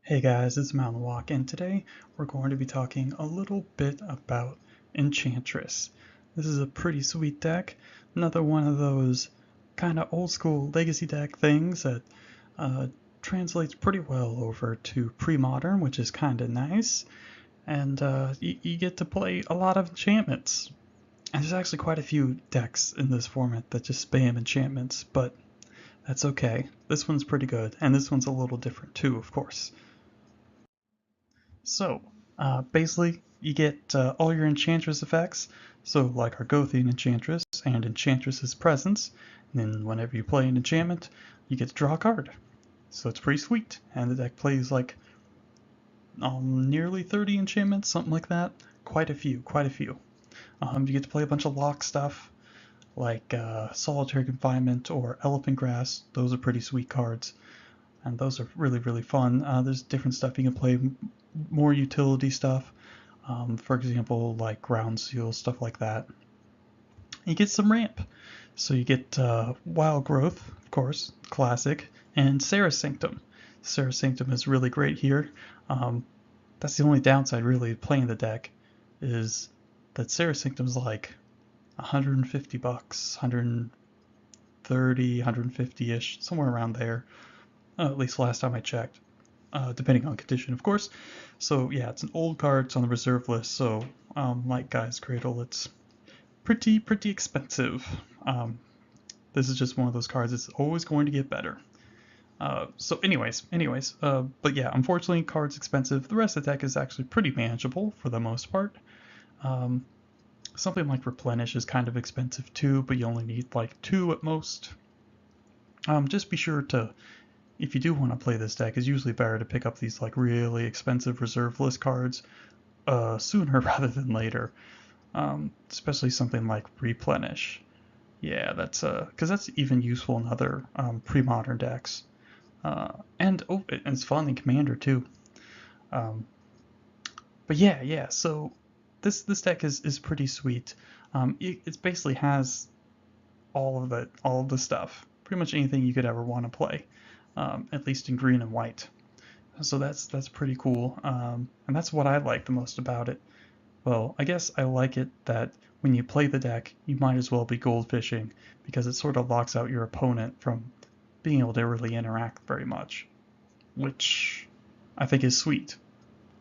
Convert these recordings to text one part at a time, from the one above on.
Hey guys, it's Mountain Walk, and today we're going to be talking a little bit about Enchantress. This is a pretty sweet deck, another one of those kind of old school legacy deck things that uh, translates pretty well over to Premodern, which is kind of nice, and you get to play a lot of enchantments. And there's actually quite a few decks in this format that just spam enchantments, but that's okay. This one's pretty good, and this one's a little different too, of course. So, basically, you get all your Enchantress effects, so like Argothian Enchantress and Enchantress's Presence, and then whenever you play an enchantment, you get to draw a card. So it's pretty sweet, and the deck plays like nearly 30 enchantments, something like that. Quite a few, quite a few. You get to play a bunch of lock stuff, like Solitary Confinement or Elephant Grass. Those are pretty sweet cards, and those are really, really fun. There's different stuff you can play, more utility stuff. For example, like ground seal, stuff like that. You get some ramp. So you get Wild Growth, of course, classic, and Serra Sanctum. Serra Sanctum is really great here. That's the only downside, really, playing the deck, is that Serra Sanctum is like 150 bucks, 130, 150-ish, somewhere around there. At least last time I checked. Depending on condition, of course. So yeah, it's an old card. It's on the reserve list. So like Guy's Cradle, it's pretty expensive. Um, this is just one of those cards. It's always going to get better. So but yeah, unfortunately, card's expensive. The rest of the deck is actually pretty manageable for the most part. Um, Something like Replenish is kind of expensive too, but you only need like two at most. Just be sure to, if you do want to play this deck, it's usually better to pick up these like really expensive reserve list cards sooner rather than later. Especially something like Replenish. Yeah, that's because that's even useful in other pre-modern decks. And it's fun in Commander too. Um, but yeah. So this deck is pretty sweet. It basically has all of the stuff, pretty much anything you could ever want to play, at least in green and white. So that's pretty cool, and that's what I like the most about it. Well, I guess I like it that when you play the deck, you might as well be goldfishing because it sort of locks out your opponent from being able to really interact very much, which I think is sweet,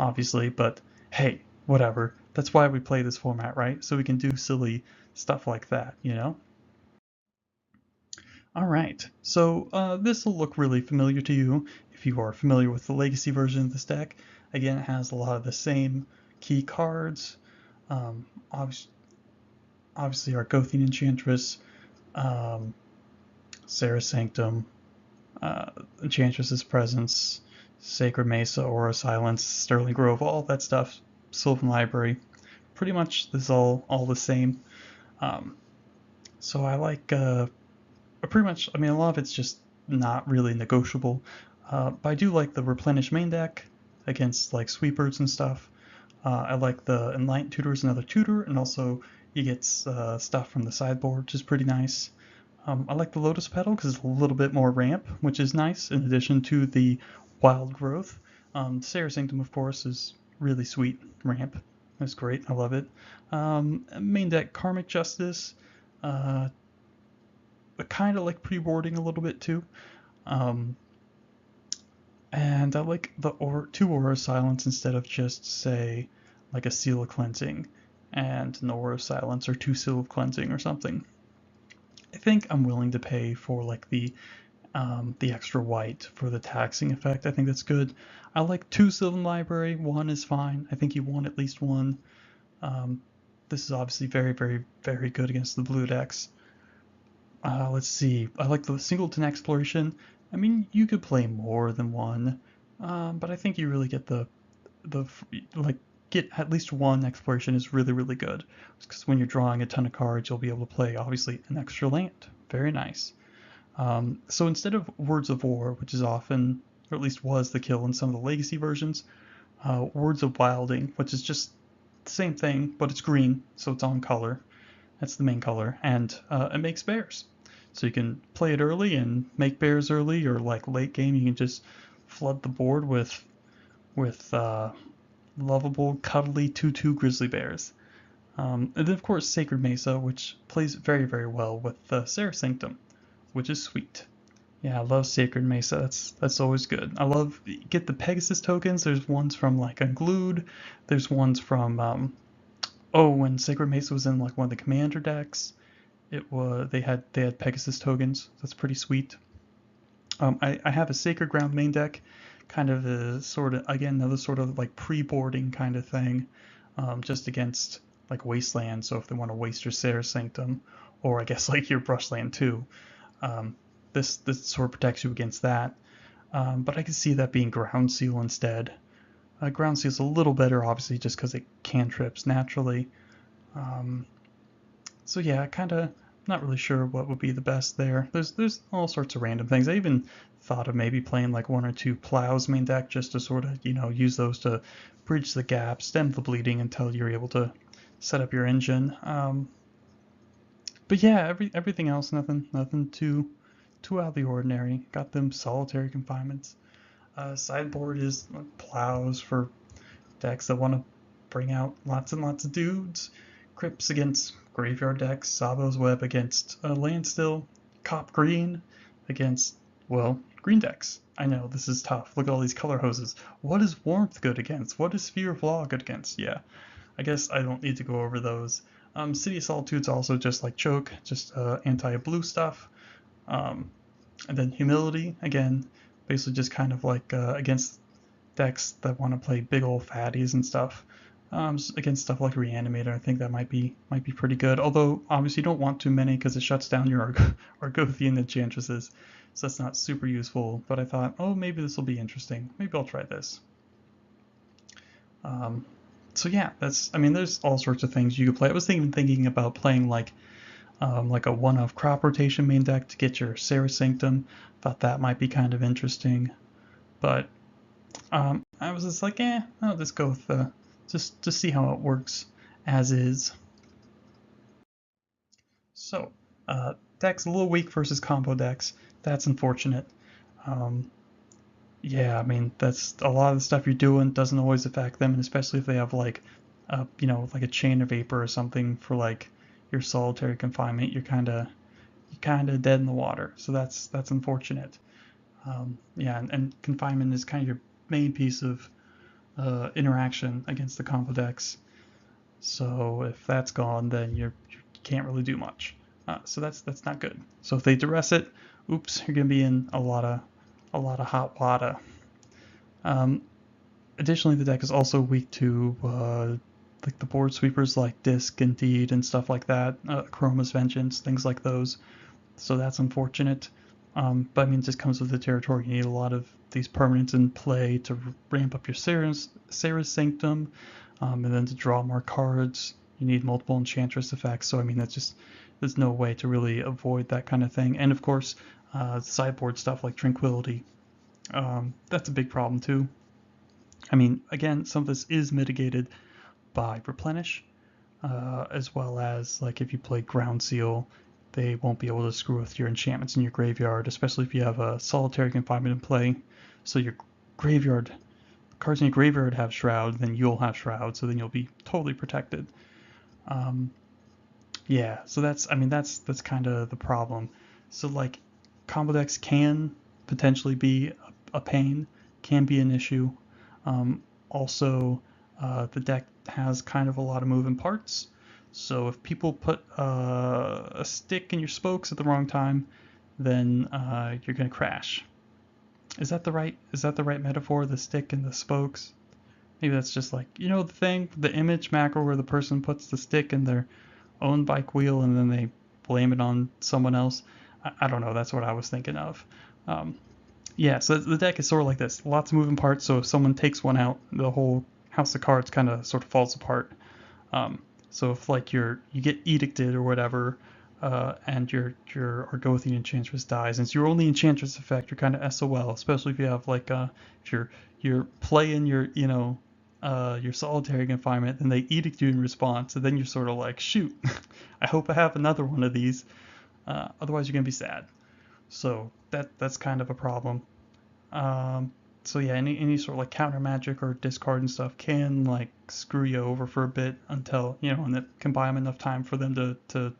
obviously, but hey, whatever. That's why we play this format, right? So we can do silly stuff like that, you know? Alright, so this will look really familiar to you if you are familiar with the Legacy version of this deck. Again, it has a lot of the same key cards. Um, obviously, obviously Argothian Enchantress, um, Serra Sanctum, Enchantress's Presence, Sacred Mesa, Aura Silence, Sterling Grove, all that stuff, Sylvan Library. Pretty much this is all the same. Um, so I like pretty much, I mean, a lot of it's just not really negotiable. But I do like the Replenish main deck against like sweepers and stuff. I like the Enlightened Tutor is another tutor, and also you get stuff from the sideboard, which is pretty nice. I like the Lotus Petal because it's a little bit more ramp, which is nice, in addition to the Wild Growth. Sarah Sanctum, of course, is really sweet ramp. That's great. I love it. Main deck Karmic Justice. Uh, kind of like pre-boarding a little bit too. Um, and I like the two Aura Silence instead of just, say, like a Seal of Cleansing and an Aura Silence or two Seal of Cleansing or something. I think I'm willing to pay for like the extra white for the taxing effect. I think that's good. I like two Sylvan Library. One is fine. I think you want at least one. Um, this is obviously very good against the blue decks. Let's see. I like the Singleton Exploration. I mean, you could play more than one, but I think you really get the like get at least one exploration is really good. Because when you're drawing a ton of cards, you'll be able to play obviously an extra land. Very nice. So instead of Words of War, which is often, or at least was the kill in some of the legacy versions, Words of Wilding, which is just the same thing, but it's green, so it's on color. That's the main color, and it makes bears. So you can play it early and make bears early, or like late game, you can just flood the board with with lovable, cuddly 2/2 grizzly bears. And then of course Sacred Mesa, which plays very, very well with Serra Sanctum, which is sweet. Yeah, I love Sacred Mesa. That's always good. I love get the Pegasus tokens. There's ones from like Unglued. There's ones from when Sacred Mesa was in like one of the commander decks. They had Pegasus tokens. That's pretty sweet. I have a Sacred Ground main deck, kind of a sort of again another sort of like pre-boarding kind of thing, just against like Wasteland. So if they want to waste your Serra Sanctum, or I guess like your Brushland too, this sort of protects you against that. But I can see that being Ground Seal instead. Ground Seal is a little better, obviously, just because it cantrips naturally. Um, so yeah, kind of not really sure what would be the best there. There's all sorts of random things. I even thought of maybe playing like one or two plows main deck just to sort of use those to bridge the gap, stem the bleeding until you're able to set up your engine. But yeah, everything else, nothing too out of the ordinary. Got them solitary confinements. Sideboard is plows for decks that want to bring out lots and lots of dudes. Crypts against graveyard decks. Sabo's Web against Landstill. Cop Green against, well, green decks. I know, this is tough. Look at all these color hoses. What is Warmth good against? What is Sphere of Law good against? Yeah, I guess I don't need to go over those. City of Solitude's also just like Choke, just anti-blue stuff. Um, and then Humility, again, basically just kind of like against decks that want to play big old fatties and stuff. Against stuff like Reanimator, I think that might be pretty good. Although obviously you don't want too many because it shuts down your Argothian Enchantresses, so that's not super useful. But I thought, oh, maybe this will be interesting. Maybe I'll try this. So yeah, there's all sorts of things you could play. I was even thinking about playing like a one-off crop rotation main deck to get your Serra Sanctum. Thought that might be kind of interesting, but I was just like, I'll just go with just to see how it works as is. So, decks a little weak versus combo decks. That's unfortunate. Um, yeah, that's a lot of the stuff you're doing doesn't always affect them, and especially if they have like, like a Chain of Vapor or something for like your solitary confinement, you're kind of dead in the water. So that's unfortunate. Yeah, and confinement is kind of your main piece of interaction against the combo decks. So if that's gone, then you can't really do much. So that's not good. So if they duress it, oops, you're gonna be in a lot of hot water. Um, Additionally, the deck is also weak to like the board sweepers like Disc and Deed and stuff like that, Chroma's Vengeance, things like those. So that's unfortunate. But it just comes with the territory. You need a lot of these permanents in play to ramp up your Serra's Sanctum, and then to draw more cards, you need multiple Enchantress effects. So there's no way to really avoid that kind of thing. And of course, sideboard stuff like Tranquility, that's a big problem too. Again, some of this is mitigated by Replenish, as well as like if you play Ground Seal, they won't be able to screw with your enchantments in your graveyard, especially if you have a solitary confinement in play. So your graveyard cards in your graveyard have Shroud, then you'll have Shroud, so then you'll be totally protected. Yeah, so that's kind of the problem. So like combo decks can potentially be a pain, can be an issue. Also, the deck has kind of a lot of moving parts. So if people put a stick in your spokes at the wrong time, then you're gonna crash. Is that the right metaphor? The stick and the spokes? Maybe that's just like the thing, the image macro where the person puts the stick in their own bike wheel and then they blame it on someone else. I don't know. That's what I was thinking of. Yeah, so the deck is sort of like this. Lots of moving parts. So if someone takes one out, the whole house of cards kind of sort of falls apart. So if like you get edicted or whatever, and your Argothian Enchantress dies, and it's your only Enchantress effect, you're kind of SOL. Especially if you have like if you're playing your solitary confinement, and they edict you in response, and then you're sort of like, shoot, I hope I have another one of these. Otherwise, you're gonna be sad. So that's kind of a problem. So yeah, any sort of like counter magic or discard and stuff can like screw you over for a bit until, you know, and it can buy them enough time for them to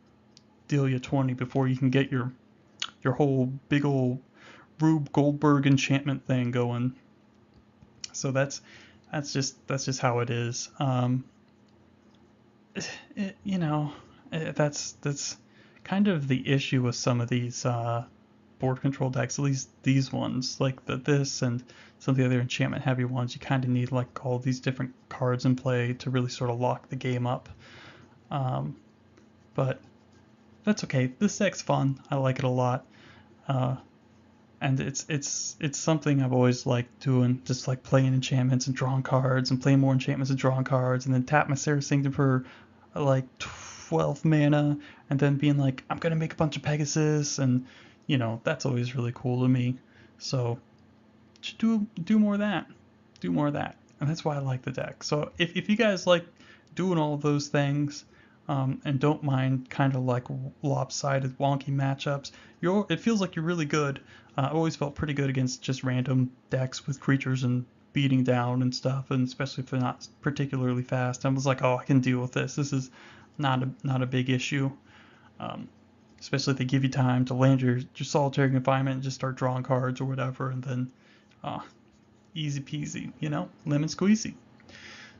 deal you 20 before you can get your whole big old Rube Goldberg enchantment thing going. So that's just how it is. You know, that's kind of the issue with some of these board control decks, at least these ones, like this and some of the other enchantment heavy ones. You kind of need like all these different cards in play to really sort of lock the game up. But that's okay. This deck's fun. I like it a lot. And it's something I've always liked doing, just like playing enchantments and drawing cards and playing more enchantments and drawing cards, and then tap my Serra Sanctum for like 12 mana, and then being like, I'm gonna make a bunch of Pegasus, and you know, that's always really cool to me. So just do more of that, and that's why I like the deck. So if you guys like doing all of those things, and don't mind kind of like lopsided, wonky matchups, it feels like you're really good. I've always felt pretty good against just random decks with creatures and beating down and stuff, and especially if they're not particularly fast. I was like, oh, I can deal with this. This is not a big issue. Especially if they give you time to land your solitary confinement and just start drawing cards or whatever, and then easy peasy, you know, lemon squeezy.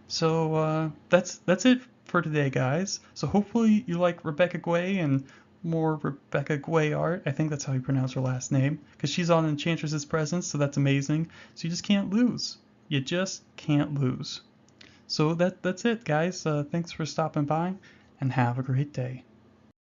So that's it for today, guys. So hopefully you like Rebecca Guay and more Rebecca Guay art. I think that's how you pronounce her last name, because she's on Enchantress's presence, so that's amazing. So you just can't lose. You just can't lose. So that's it, guys. Thanks for stopping by, and have a great day.